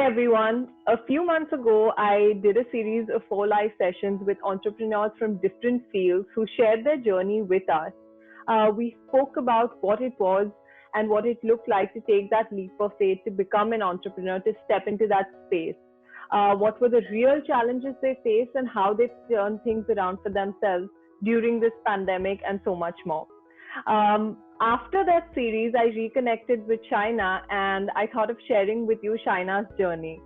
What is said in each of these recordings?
everyone. A few months ago, I did a series of 4 live sessions with entrepreneurs from different fields who shared their journey with us. We spoke about what it was and what it looked like to take that leap of faith to become an entrepreneur, to step into that space. What were the real challenges they faced and how they turned things around for themselves during this pandemic, and so much more. After that series, I reconnected with Shaina and I thought of sharing with you Shaina's journey.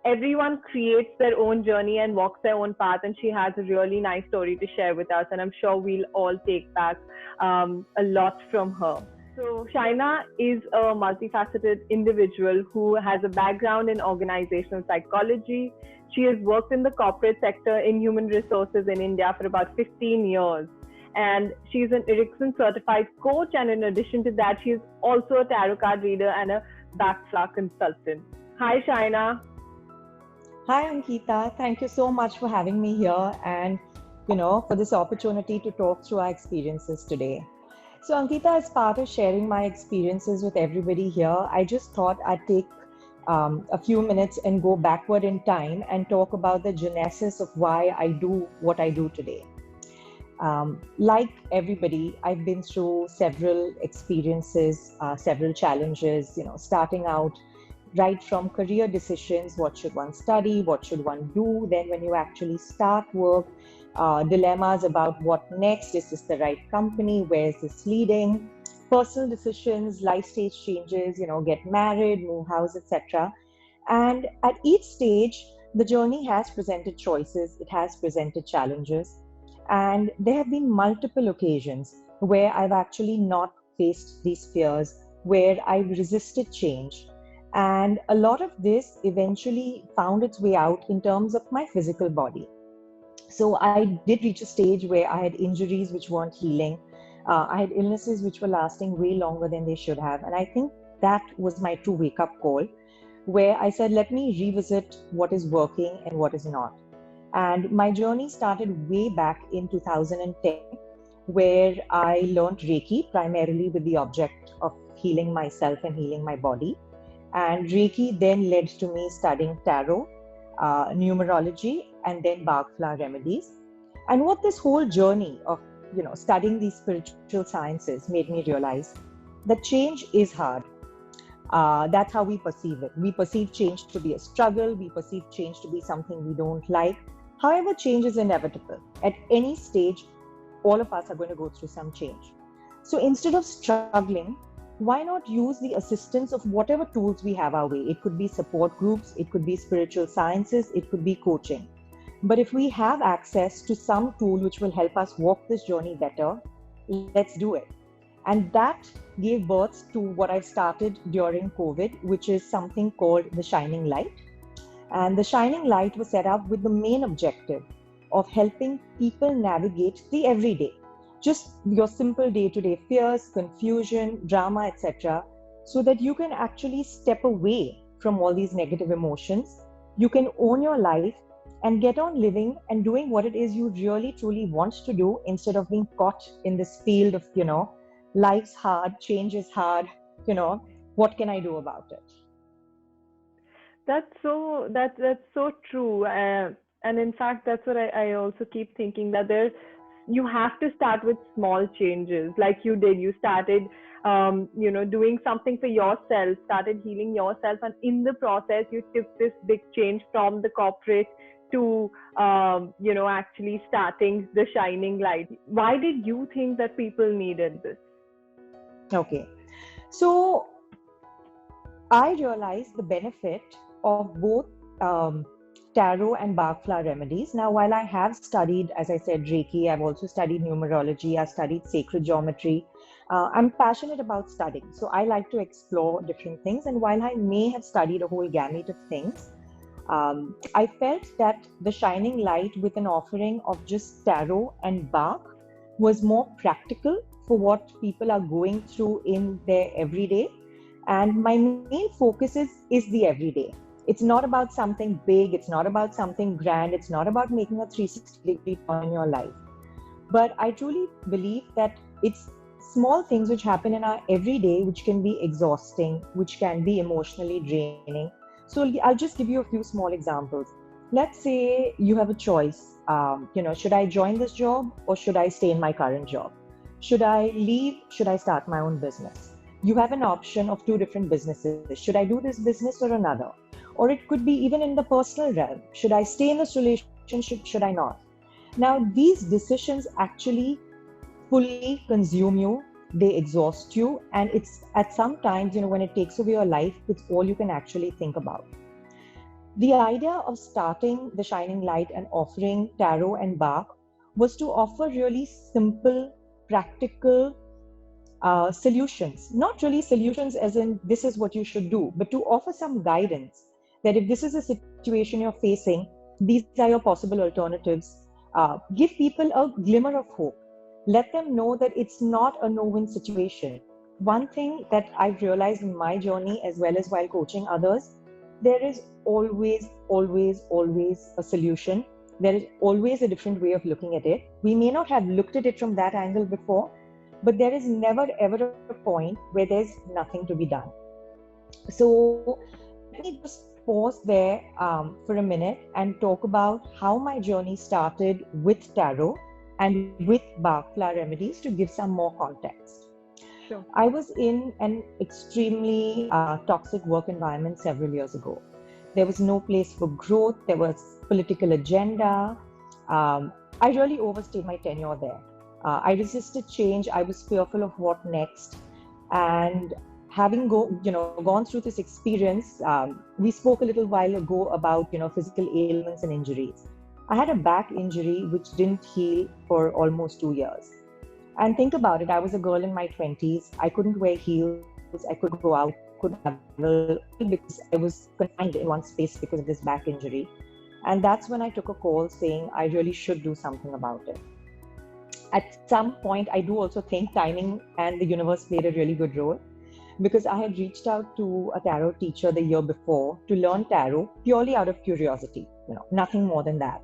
Everyone creates their own journey and walks their own path, and she has a really nice story to share with us, and I'm sure we'll all take back a lot from her. So, Shaina is a multifaceted individual who has a background in organizational psychology. She has worked in the corporate sector in human resources in India for about 15 years. And she's an Erickson certified coach. And in addition to that, she's also a tarot card reader and a backflow consultant. Hi, Shaina. Hi, Ankita. Thank you so much for having me here and, for this opportunity to talk through our experiences today. So, Ankita, as part of sharing my experiences with everybody here, I just thought I'd take a few minutes and go backward in time and talk about the genesis of why I do what I do today. Like everybody, I've been through several experiences, several challenges, starting out right from career decisions, what should one study, what should one do, then when you actually start work, dilemmas about what next, is this the right company, where is this leading, personal decisions, life stage changes, get married, move house, etc. And at each stage, the journey has presented choices, it has presented challenges. And there have been multiple occasions where I've actually not faced these fears, where I've resisted change. And a lot of this eventually found its way out in terms of my physical body. So I did reach a stage where I had injuries which weren't healing. I had illnesses which were lasting way longer than they should have. And I think that was my true wake-up call, where I said, let me revisit what is working and what is not. And my journey started way back in 2010, where I learned Reiki, primarily with the object of healing myself and healing my body. And Reiki then led to me studying tarot, numerology, and then bark flower remedies. And what this whole journey of studying these spiritual sciences made me realize that change is hard. That's how we perceive it. We perceive change to be a struggle. We perceive change to be something we don't like. However, change is inevitable. At any stage, all of us are going to go through some change. So instead of struggling, why not use the assistance of whatever tools we have our way? It could be support groups, it could be spiritual sciences, it could be coaching. But if we have access to some tool which will help us walk this journey better, let's do it. And that gave birth to what I started during COVID, which is something called the Shining Light. And the Shining Light was set up with the main objective of helping people navigate the everyday, just your simple day-to-day fears, confusion, drama, etc., so that you can actually step away from all these negative emotions. You can own your life and get on living and doing what it is you really truly want to do, instead of being caught in this field of, life's hard, change is hard, what can I do about it? That's so true. And in fact, that's what I also keep thinking, that you have to start with small changes, like you did. You started, doing something for yourself, started healing yourself, and in the process, you took this big change from the corporate to, actually starting the Shining Light. Why did you think that people needed this? Okay, so I realized the benefit of both tarot and bark flower remedies. Now, while I have studied, as I said, Reiki, I've also studied numerology, I've studied sacred geometry. I'm passionate about studying, so I like to explore different things. And while I may have studied a whole gamut of things, I felt that the Shining Light with an offering of just tarot and bark was more practical for what people are going through in their everyday. And my main focus is the everyday. It's not about something big, it's not about something grand, it's not about making a 360-degree turn in your life. But I truly believe that it's small things which happen in our everyday which can be exhausting, which can be emotionally draining, So I'll just give you a few small examples. Let's say you have a choice. Should I join this job or should I stay in my current job? Should I leave? Should I start my own business? You have an option of two different businesses. Should I do this business or another? Or it could be even in the personal realm. Should I stay in this relationship? Should I not? Now, these decisions actually fully consume you, they exhaust you, and it's at some times, when it takes over your life, it's all you can actually think about. The idea of starting the Shining Light and offering tarot and Bach was to offer really simple, practical solutions. Not really solutions as in this is what you should do, but to offer some guidance that if this is a situation you're facing, these are your possible alternatives. Give people a glimmer of hope. Let them know that it's not a no-win situation. One thing that I've realized in my journey as well as while coaching others, there is always, always, always a solution. There is always a different way of looking at it. We may not have looked at it from that angle before, but there is never ever a point where there's nothing to be done. So let me just pause there for a minute and talk about how my journey started with tarot and with Bach flower remedies to give some more context. Sure. I was in an extremely toxic work environment several years ago. There was no place for growth. There was political agenda. I really overstayed my tenure there. I resisted change. I was fearful of what next. And having gone through this experience, we spoke a little while ago about physical ailments and injuries. I had a back injury which didn't heal for almost 2 years. And think about it, I was a girl in my 20s. I couldn't wear heels. I couldn't go out, couldn't travel, because I was confined in one space because of this back injury. And that's when I took a call saying I really should do something about it. At some point, I do also think timing and the universe played a really good role, because I had reached out to a tarot teacher the year before to learn tarot purely out of curiosity, nothing more than that.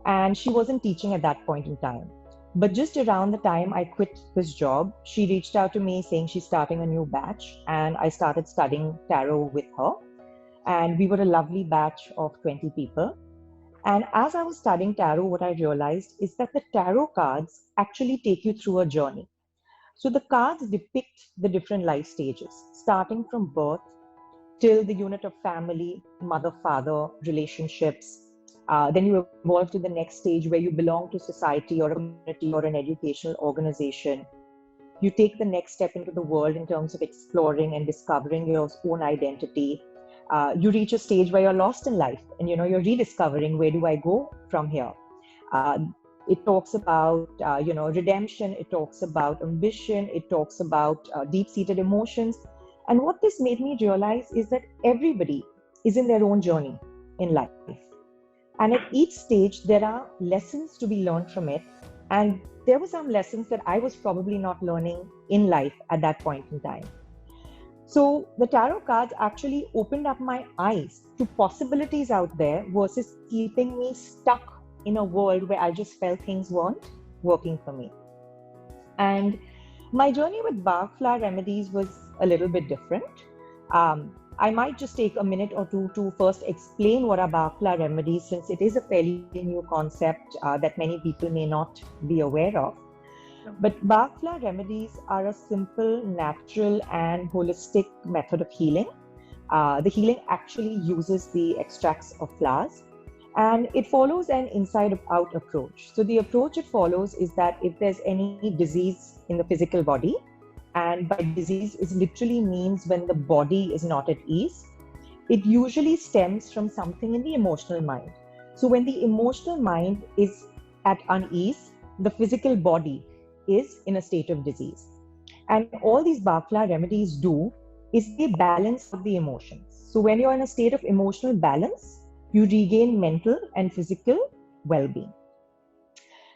And she wasn't teaching at that point in time. But just around the time I quit this job, she reached out to me saying she's starting a new batch, and I started studying tarot with her. And we were a lovely batch of 20 people. And as I was studying tarot, what I realized is that the tarot cards actually take you through a journey. So the cards depict the different life stages, starting from birth till the unit of family, mother, father, relationships. Then you evolve to the next stage where you belong to society or a community or an educational organization. You take the next step into the world in terms of exploring and discovering your own identity. You reach a stage where you're lost in life and you're rediscovering, where do I go from here? It talks about redemption. It talks about ambition. It talks about deep-seated emotions. And what this made me realize is that everybody is in their own journey in life. And at each stage, there are lessons to be learned from it. And there were some lessons that I was probably not learning in life at that point in time. So the tarot cards actually opened up my eyes to possibilities out there versus keeping me stuck in a world where I just felt things weren't working for me. And my journey with Bach flower remedies was a little bit different. I might just take a minute or two to first explain what are Bach flower remedies, since it is a fairly new concept that many people may not be aware of. But Bach flower remedies are a simple, natural, and holistic method of healing. The healing actually uses the extracts of flowers, and it follows an inside-out approach. So the approach it follows is that if there's any disease in the physical body, and by disease it literally means when the body is not at ease, it usually stems from something in the emotional mind. So when the emotional mind is at unease, the physical body is in a state of disease. And all these Bach flower remedies do is they balance out the emotions. So when you're in a state of emotional balance, you regain mental and physical well-being.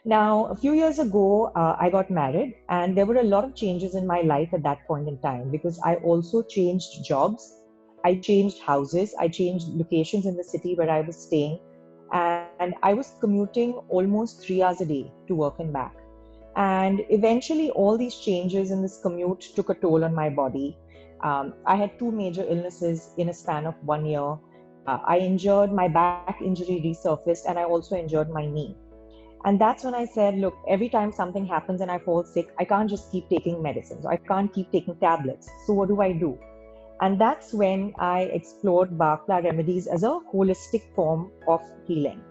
Now, a few years ago, I got married, and there were a lot of changes in my life at that point in time, because I also changed jobs, I changed houses, I changed locations in the city where I was staying, and I was commuting almost 3 hours a day to work and back. And eventually, all these changes in this commute took a toll on my body. I had 2 major illnesses in a span of 1 year. my back injury resurfaced, and I also injured my knee. And that's when I said, look, every time something happens and I fall sick, I can't just keep taking medicines. I can't keep taking tablets. So what do I do? And that's when I explored Bhakra remedies as a holistic form of healing.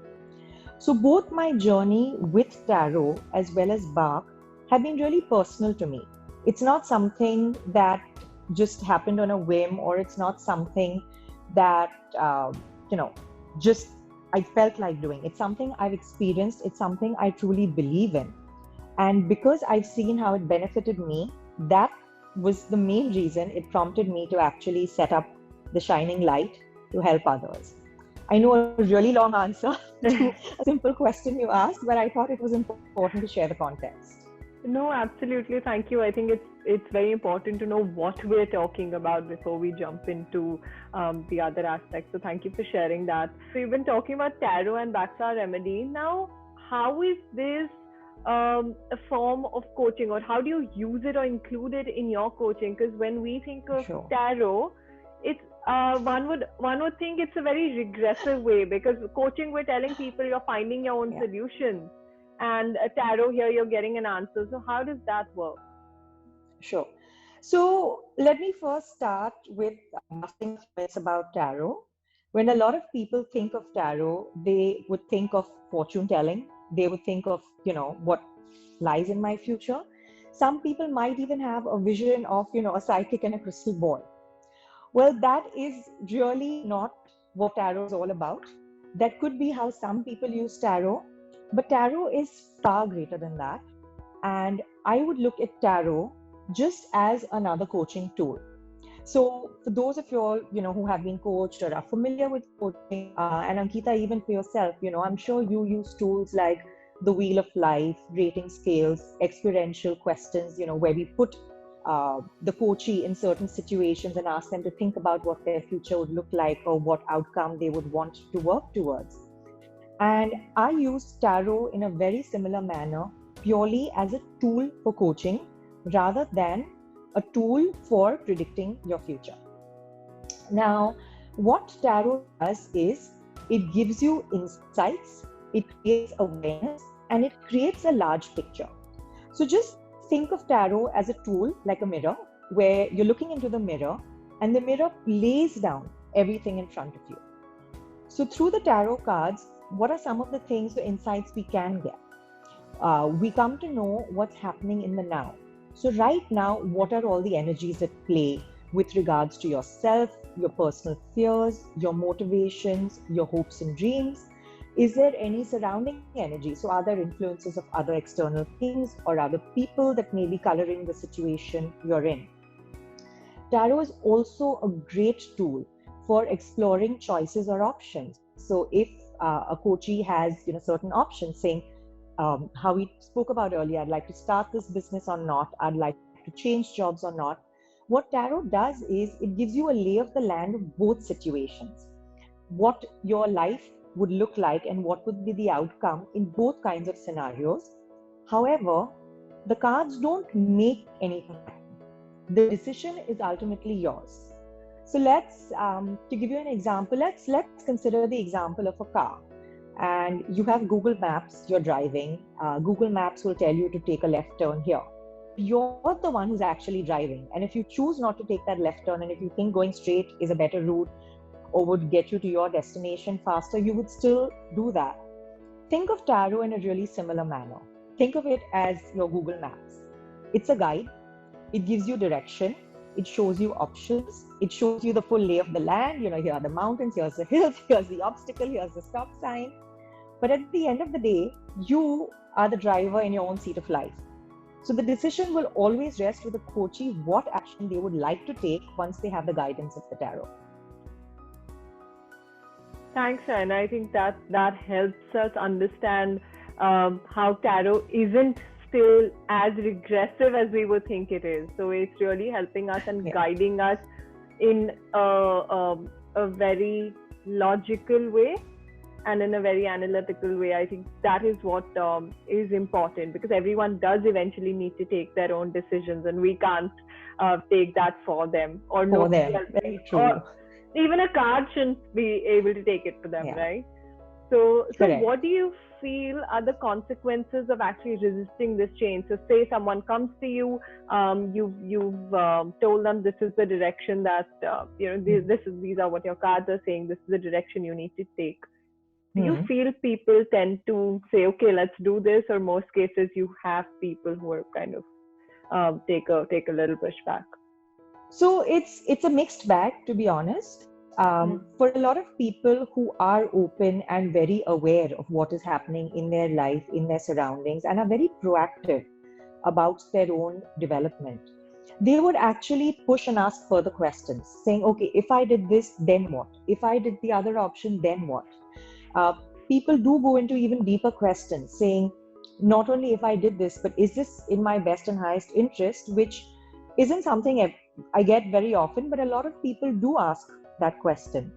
So both my journey with tarot as well as Bach have been really personal to me. It's not something that just happened on a whim, or it's not something that, you know, just I felt like doing. It's something I've experienced. It's something I truly believe in. And because I've seen how it benefited me, that was the main reason it prompted me to actually set up the Shining Light to help others. I know a really long answer to a simple question you asked, but I thought it was important to share the context. No, absolutely. Thank you. I think it's very important to know what we're talking about before we jump into the other aspects. So thank you for sharing that. So we've been talking about tarot and Bhakra remedy. Now, how is this a form of coaching, or how do you use it or include it in your coaching? Because when we think of tarot, it's one would think it's a very regressive way, because coaching, we're telling people you're finding your own solutions, and tarot, here you're getting an answer. So how does that work? Sure. So let me first start with busting myths about tarot. When a lot of people think of tarot, they would think of fortune telling. They would think of, what lies in my future. Some people might even have a vision of, a psychic and a crystal ball. Well, that is really not what tarot is all about. That could be how some people use tarot, but tarot is far greater than that. And I would look at tarot just as another coaching tool. So for those of you all, who have been coached or are familiar with coaching, and Ankita, even for yourself, I'm sure you use tools like the Wheel of Life, rating scales, experiential questions, where we put the coachee in certain situations and ask them to think about what their future would look like or what outcome they would want to work towards. And I use tarot in a very similar manner, purely as a tool for coaching rather than a tool for predicting your future. Now, what tarot does is it gives you insights, it creates awareness, and it creates a large picture. So just think of tarot as a tool like a mirror, where you're looking into the mirror and the mirror lays down everything in front of you. So through the tarot cards, what are some of the things, the insights we can get? We come to know what's happening in the now. So right now, what are all the energies at play with regards to yourself, your personal fears, your motivations, your hopes and dreams? Is there any surrounding energy? So are there influences of other external things or other people that may be coloring the situation you're in? Tarot is also a great tool for exploring choices or options. So if a coachee has certain options, saying how we spoke about earlier, I'd like to start this business or not, I'd like to change jobs or not. What tarot does is it gives you a lay of the land of both situations, what your life would look like and what would be the outcome in both kinds of scenarios. However, the cards don't make anything happen. The decision is ultimately yours. So let's, to give you an example, let's consider the example of a car. And you have Google Maps, you're driving. Google Maps will tell you to take a left turn here. You're the one who's actually driving. And if you choose not to take that left turn, and if you think going straight is a better route or would get you to your destination faster, you would still do that. Think of tarot in a really similar manner. Think of it as your Google Maps. It's a guide. It gives you direction. It shows you options. It shows you the full lay of the land. Here are the mountains, here's the hills, here's the obstacle, here's the stop sign. But at the end of the day, you are the driver in your own seat of life. So the decision will always rest with the coachee what action they would like to take once they have the guidance of the tarot. Thanks, Shaina. I think that helps us understand how tarot isn't still as regressive as we would think it is. So it's really helping us and guiding us in a very logical way and in a very analytical way. I think that is what is important, because everyone does eventually need to take their own decisions, and we can't take that for them or for them. Very true. even a card shouldn't be able to take it for them, Yeah, right? So correct. what do you feel are the consequences of actually resisting this change? So say someone comes to you, you've told them this is the direction that these are what your cards are saying. This is the direction you need to take. Do you Hmm. feel people tend to say, okay, let's do this, or most cases you have people who are kind of take a little pushback? So it's a mixed bag, to be honest. Mm. For a lot of people who are open and very aware of what is happening in their life, in their surroundings, and are very proactive about their own development, they would actually push and ask further questions, saying, okay, if I did this, then what? If I did the other option, then what? Uh, People do go into even deeper questions, saying, not only if I did this, but is this in my best and highest interest, which isn't something I get very often, but a lot of people do ask that question.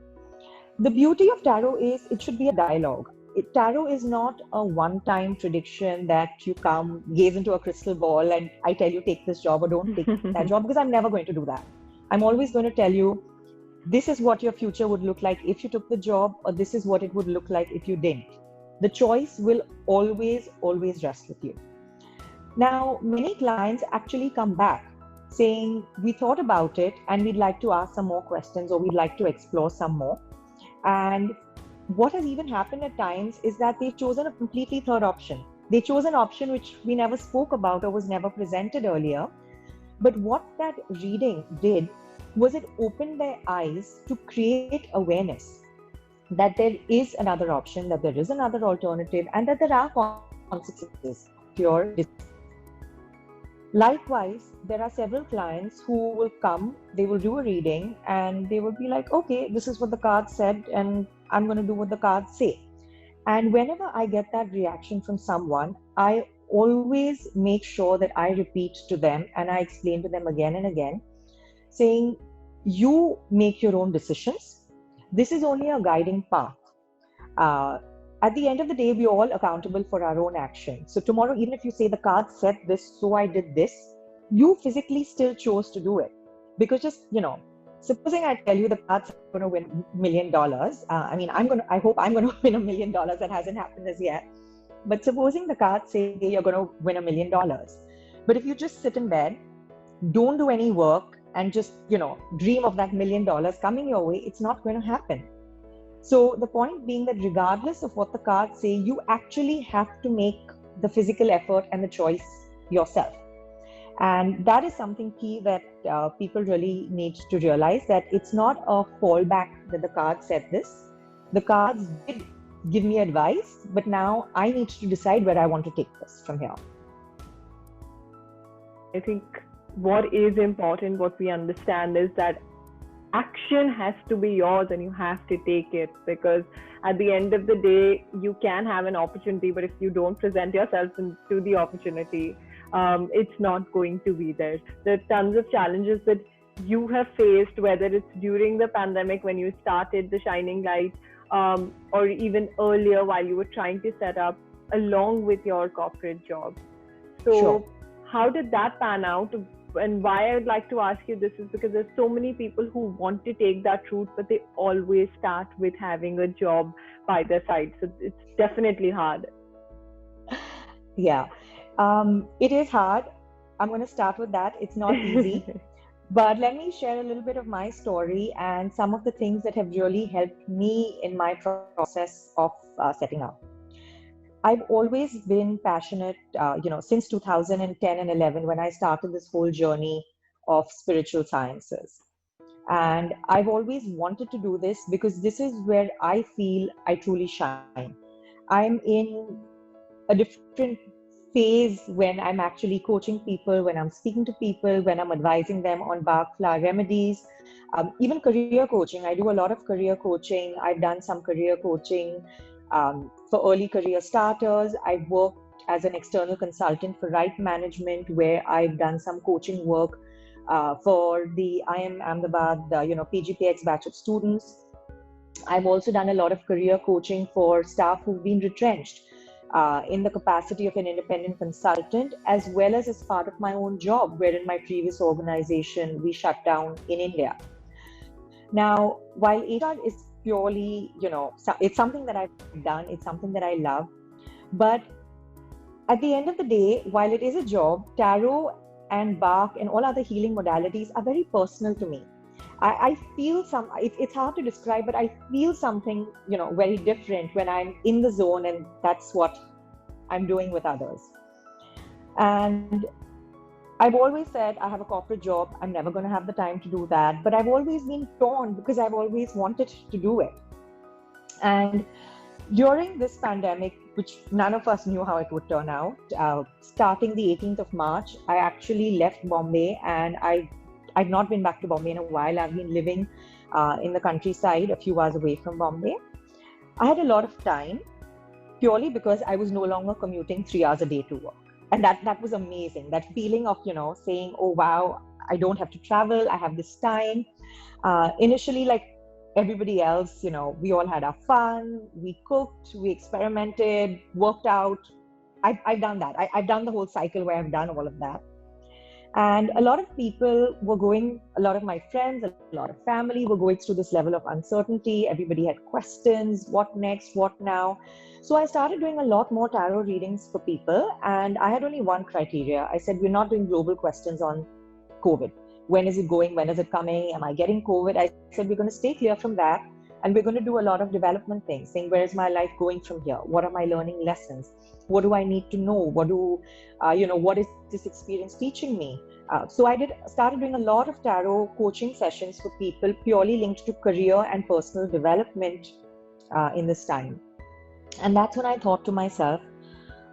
The beauty of tarot is it should be a dialogue. Tarot is not a one time prediction that you come, gaze into a crystal ball, and I tell you, take this job or don't take that job, because I'm never going to do that. I'm always going to tell you, this is what your future would look like if you took the job, or this is what it would look like if you didn't. The choice will always, always rest with you. Now, many clients actually come back saying, we thought about it and we'd like to ask some more questions, or we'd like to explore some more. And what has even happened at times is that they've chosen a completely third option. They chose an option which we never spoke about or was never presented earlier. But what that reading did was it opened their eyes to create awareness that there is another option, that there is another alternative, and that there are consequences of your decision. Likewise, there are several clients who will come, they will do a reading, and they will be like, okay, this is what the cards said, and I'm going to do what the cards say. And whenever I get that reaction from someone, I always make sure that I repeat to them and I explain to them again and again, saying, you make your own decisions. This is only a guiding path. Uh, at the end of the day, we're all accountable for our own actions. So tomorrow, even if you say the card said this, so I did this, you physically still chose to do it. Because just, supposing I tell you the cards are going to win $1 million. I hope I'm going to win $1 million. That hasn't happened as yet. But supposing the cards say you're going to win $1 million. But if you just sit in bed, don't do any work, and just, dream of that $1 million coming your way, it's not going to happen. So the point being that regardless of what the cards say, you actually have to make the physical effort and the choice yourself. And that is something key that people really need to realize, that it's not a fallback that the cards said this. The cards did give me advice, but now I need to decide where I want to take this from here. I think what is important, what we understand, is that action has to be yours and you have to take it, because at the end of the day, you can have an opportunity, but if you don't present yourself into the opportunity, it's not going to be there. There are tons of challenges that you have faced, whether it's during the pandemic when you started the Shining Light, or even earlier while you were trying to set up along with your corporate job. So Sure. how did that pan out? And why I would like to ask you this is because there's so many people who want to take that route, but they always start with having a job by their side. So it's definitely hard. Yeah. It is hard. I'm going to start with that. It's not easy. But let me share a little bit of my story and some of the things that have really helped me in my process of setting up. I've always been passionate, since 2010 and 11 when I started this whole journey of spiritual sciences. And I've always wanted to do this because this is where I feel I truly shine. I'm in a different phase when I'm actually coaching people, when I'm speaking to people, when I'm advising them on Bach flower remedies, even career coaching. I do a lot of career coaching. I've done some career coaching for early career starters. I've worked as an external consultant for Right Management, where I've done some coaching work for the IIM Ahmedabad, PGPX batch of students. I've also done a lot of career coaching for staff who've been retrenched in the capacity of an independent consultant, as well as part of my own job, where in my previous organization, we shut down in India. Now, while HR is purely, it's something that I've done, it's something that I love, but at the end of the day, while it is a job, tarot and Bach and all other healing modalities are very personal to me. I feel it's hard to describe, but I feel something, very different when I'm in the zone, and that's what I'm doing with others. And I've always said I have a corporate job. I'm never going to have the time to do that. But I've always been torn because I've always wanted to do it. And during this pandemic, which none of us knew how it would turn out, starting the 18th of March, I actually left Bombay, and I've not been back to Bombay in a while. I've been living in the countryside, a few hours away from Bombay. I had a lot of time purely because I was no longer commuting 3 hours a day to work. And that was amazing. That feeling of, saying, oh, wow, I don't have to travel. I have this time. Initially, like everybody else, we all had our fun. We cooked, we experimented, worked out. I've done that. I've done the whole cycle where I've done all of that. And a lot of people were going, a lot of my friends, a lot of family were going through this level of uncertainty. Everybody had questions. What next? What now? So I started doing a lot more tarot readings for people. And I had only one criteria. I said, we're not doing global questions on COVID. When is it going? When is it coming? Am I getting COVID? I said, we're going to stay clear from that. And we're going to do a lot of development things, saying, where is my life going from here? What are my learning lessons? What do I need to know? What is this experience teaching me? So I started doing a lot of tarot coaching sessions for people purely linked to career and personal development in this time. And that's when I thought to myself,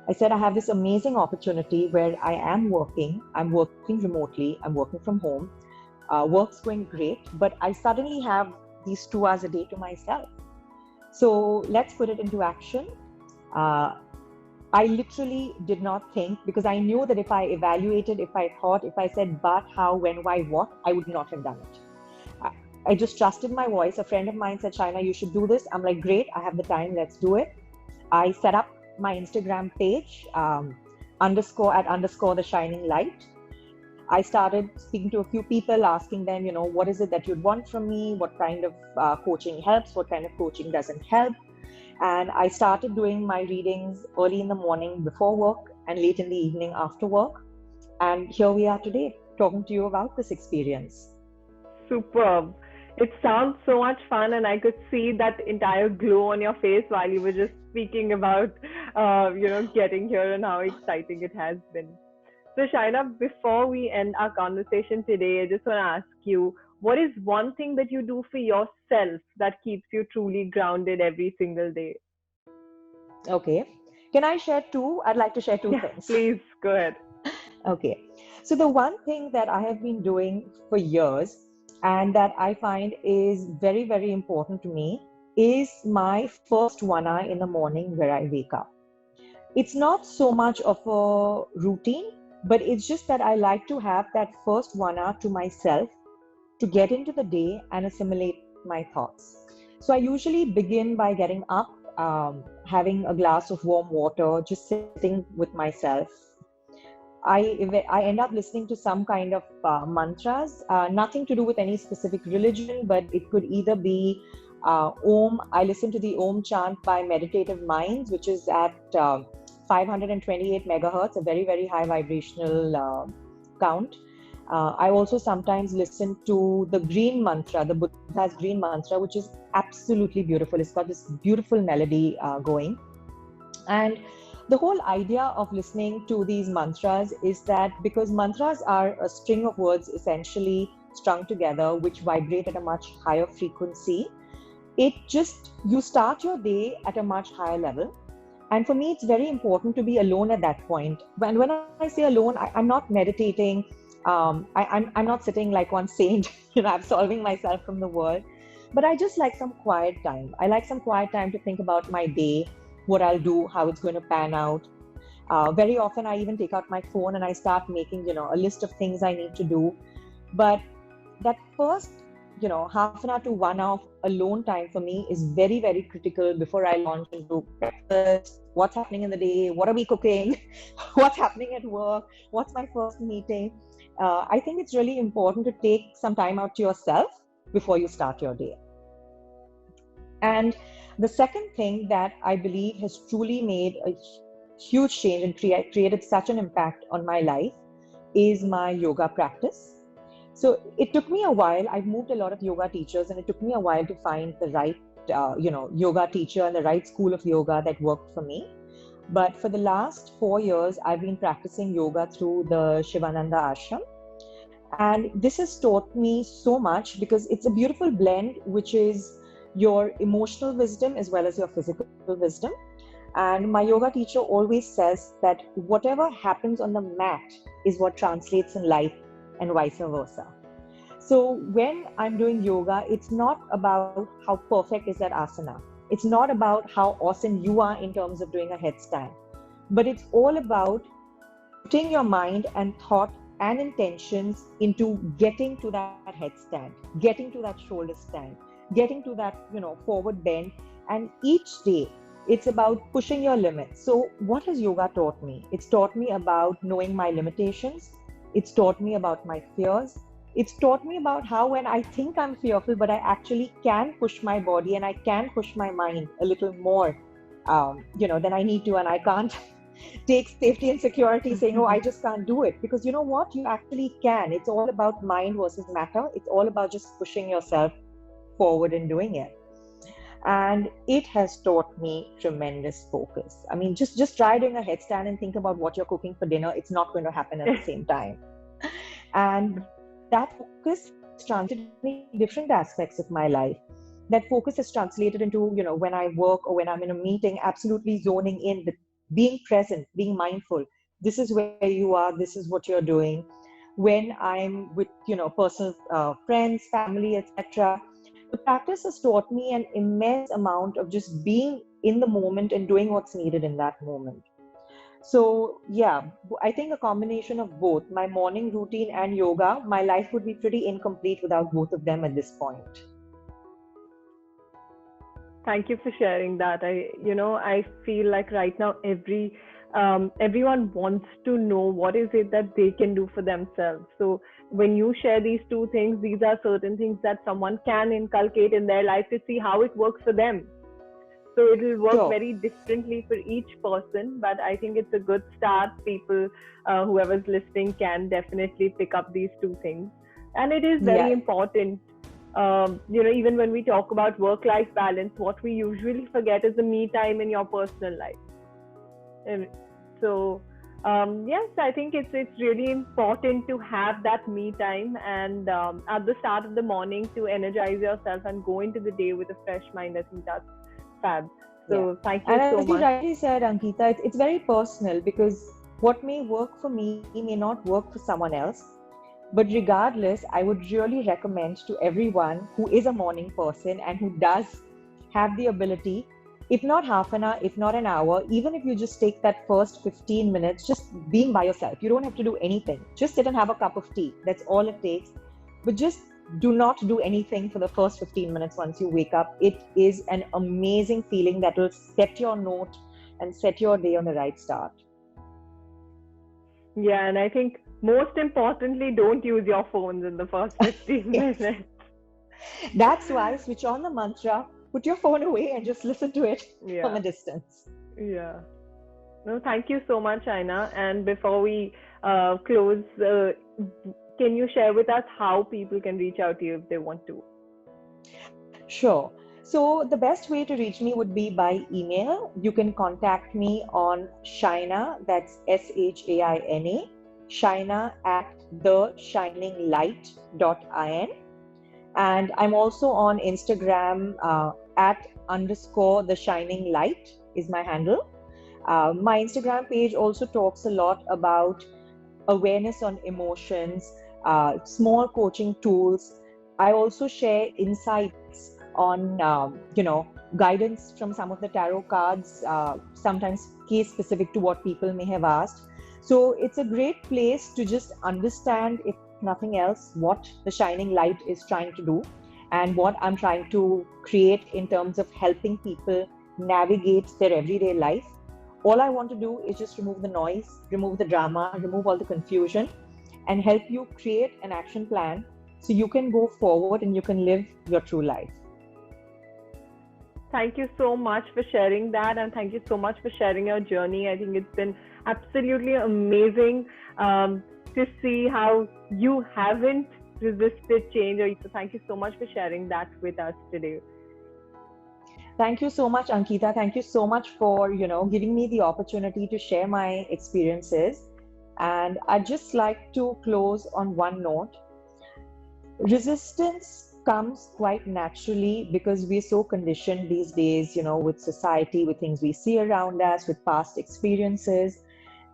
I said, I have this amazing opportunity where I am working. I'm working remotely. I'm working from home. Work's going great, but I suddenly have these 2 hours a day to myself. So let's put it into action. I literally did not think, because I knew that if I evaluated, if I thought, if I said but, how, when, why, what, I would not have done it. I just trusted my voice. A friend of mine said, Shaina, you should do this. I'm like, great, I have the time, let's do it. I set up my Instagram page, _the shining light. I started speaking to a few people, asking them, what is it that you'd want from me? What kind of coaching helps? What kind of coaching doesn't help? And I started doing my readings early in the morning before work and late in the evening after work. And here we are today, talking to you about this experience. Superb. It sounds so much fun, and I could see that entire glow on your face while you were just speaking about, getting here and how exciting it has been. So, Shaina, before we end our conversation today, I just want to ask you, what is one thing that you do for yourself that keeps you truly grounded every single day? Okay. Can I share two? I'd like to share two Yeah, things. please go ahead. Okay. So the one thing that I have been doing for years and that I find is very, very important to me is my first 1 hour in the morning where I wake up. It's not so much of a routine, but it's just that I like to have that first 1 hour to myself to get into the day and assimilate my thoughts. So I usually begin by getting up, having a glass of warm water, just sitting with myself. I end up listening to some kind of mantras, nothing to do with any specific religion, but it could either be Om. I listen to the Om chant by Meditative Minds, which is at 528 megahertz, a very, very high vibrational count. I also sometimes listen to the green mantra, the Buddha's green mantra, which is absolutely beautiful. It's got this beautiful melody going. And the whole idea of listening to these mantras is that because mantras are a string of words essentially strung together, which vibrate at a much higher frequency, you start your day at a much higher level. And for me, it's very important to be alone at that point. When I say alone, I'm not meditating. I'm not sitting like one saint, absolving myself from the world. But I just like some quiet time. I like some quiet time to think about my day, what I'll do, how it's going to pan out. Very often, I even take out my phone and I start making, a list of things I need to do. But that first, half an hour to 1 hour of alone time for me is very, very critical before I launch into breakfast. What's happening in the day? What are we cooking? What's happening at work? What's my first meeting? I think it's really important to take some time out to yourself before you start your day. And the second thing that I believe has truly made a huge change and created such an impact on my life is my yoga practice. So it took me a while. I've moved a lot of yoga teachers, and it took me a while to find the right, yoga teacher and the right school of yoga that worked for me. But for the last 4 years, I've been practicing yoga through the Shivananda Ashram. And this has taught me so much because it's a beautiful blend, which is your emotional wisdom as well as your physical wisdom. And my yoga teacher always says that whatever happens on the mat is what translates in life and vice versa. So when I'm doing yoga, it's not about how perfect is that asana. It's not about how awesome you are in terms of doing a headstand, but it's all about putting your mind and thought and intentions into getting to that headstand, getting to that shoulder stand, getting to that, forward bend. And each day it's about pushing your limits. So what has yoga taught me? It's taught me about knowing my limitations. It's taught me about my fears. It's taught me about how when I think I'm fearful, but I actually can push my body and I can push my mind a little more, than I need to, and I can't take safety and security saying, oh, I just can't do it. Because you know what? You actually can. It's all about mind versus matter. It's all about just pushing yourself forward and doing it. And it has taught me tremendous focus. I mean, just try doing a headstand and think about what you're cooking for dinner. It's not going to happen at the same time. And that focus translated in different aspects of my life. That focus has translated into, when I work or when I'm in a meeting, absolutely zoning in, being present, being mindful. This is where you are. This is what you're doing. When I'm with, personal friends, family, etc., the practice has taught me an immense amount of just being in the moment and doing what's needed in that moment. So yeah, I think a combination of both, my morning routine and yoga, my life would be pretty incomplete without both of them at this point. Thank you for sharing that. I feel like right now everyone wants to know what is it that they can do for themselves. So when you share these two things, these are certain things that someone can inculcate in their life to see how it works for them. So it will work Sure. very differently for each person, but I think it's a good start. People, whoever's listening, can definitely pick up these two things, and it is very Yeah, important. Even when we talk about work-life balance, what we usually forget is the me time in your personal life. And so, yes, I think it's really important to have that me time, and at the start of the morning to energize yourself and go into the day with a fresh mind. I think that's fab. yeah. So thank you And so as you much. rightly said, Ankita, it's very personal because what may work for me may not work for someone else. But regardless, I would really recommend to everyone who is a morning person and who does have the ability, if not half an hour, if not an hour, even if you just take that first 15 minutes, just being by yourself. You don't have to do anything. Just sit and have a cup of tea. That's all it takes. But just do not do anything for the first 15 minutes once you wake up. It is an amazing feeling that will set your note and set your day on the right start. Yeah, and I think most importantly, don't use your phones in the first 15 Yes. minutes. That's why switch on the mantra, put your phone away, and just listen to it from Yeah, a distance. yeah. No, thank you so much, Aina. And before we close, can you share with us how people can reach out to you if they want to? Sure. So the best way to reach me would be by email. You can contact me on Shaina, that's Shaina, Shaina at theshininglight.in. And I'm also on Instagram at underscore the shining light is my handle. My Instagram page also talks a lot about awareness on emotions, small coaching tools. I also share insights on, guidance from some of the tarot cards, sometimes case specific to what people may have asked. So it's a great place to just understand, if nothing else, what the Shining Light is trying to do and what I'm trying to create in terms of helping people navigate their everyday life. All I want to do is just remove the noise, remove the drama, remove all the confusion, and help you create an action plan so you can go forward and you can live your true life. Thank you so much for sharing that, and thank you so much for sharing your journey. I think it's been absolutely amazing to see how you haven't resisted change. So thank you so much for sharing that with us today. Thank you so much, Ankita. Thank you so much for, giving me the opportunity to share my experiences. And I'd just like to close on one note. Resistance comes quite naturally because we're so conditioned these days, with society, with things we see around us, with past experiences.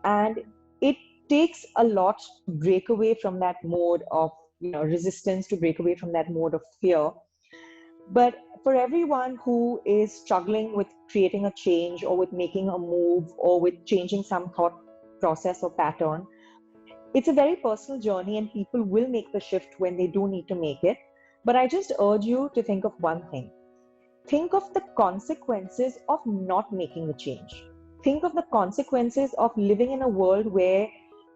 And it takes a lot to break away from that mode of, resistance, to break away from that mode of fear. But for everyone who is struggling with creating a change or with making a move or with changing some thought process or pattern, it's a very personal journey and people will make the shift when they do need to make it. But I just urge you to think of one thing. Think of the consequences of not making the change. Think of the consequences of living in a world where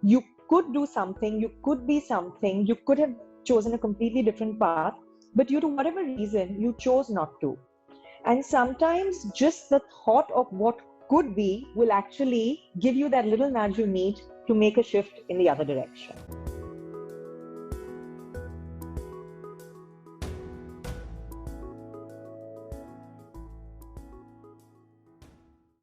you could do something, you could be something, you could have chosen a completely different path, but due to whatever reason, you chose not to. And sometimes just the thought of what could be will actually give you that little nudge you need to make a shift in the other direction.